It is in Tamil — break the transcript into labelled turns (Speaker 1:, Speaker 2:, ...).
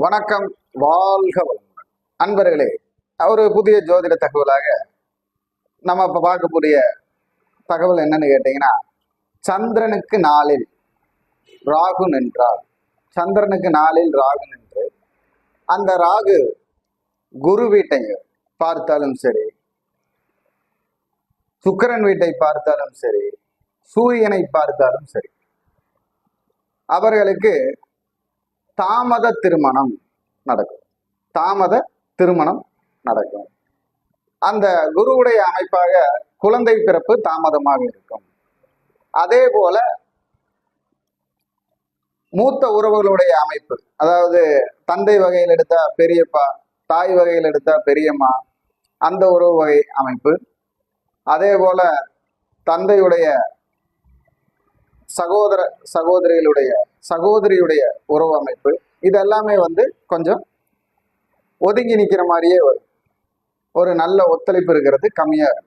Speaker 1: வணக்கம், வாழ்க வளமுடன். அன்பர்களே, ஒரு புதிய ஜோதிட தகவலாக நம்ம இப்போ பார்க்கக்கூடிய தகவல் என்னன்னு கேட்டீங்கன்னா, சந்திரனுக்கு நாளில் ராகு நின்றால், சந்திரனுக்கு நாளில் ராகு நின்று அந்த ராகு குரு வீட்டை பார்த்தாலும் சரி, சுக்கிரன் வீட்டை பார்த்தாலும் சரி, சூரியனை பார்த்தாலும் சரி, அவர்களுக்கு தாமத திருமணம் நடக்கும். தாமத திருமணம் நடக்கும். அந்த குருவுடைய அமைப்பாக குழந்தை பிறப்பு தாமதமாக இருக்கும். அதே போல மூத்த உறவுகளுடைய அமைப்பு, அதாவது தந்தை வகையில் எடுத்தா பெரியப்பா, தாய் வகையில் எடுத்தா பெரியம்மா, அந்த உறவு வகை அமைப்பு, அதே போல தந்தையுடைய சகோதர சகோதரியுடைய உறவு அமைப்பு, இதெல்லாமே கொஞ்சம் ஒதுங்கி நிற்கிற மாதிரியே வரும். ஒரு நல்ல ஒத்துழைப்பு இருக்கிறது கம்மியா இருக்கும்.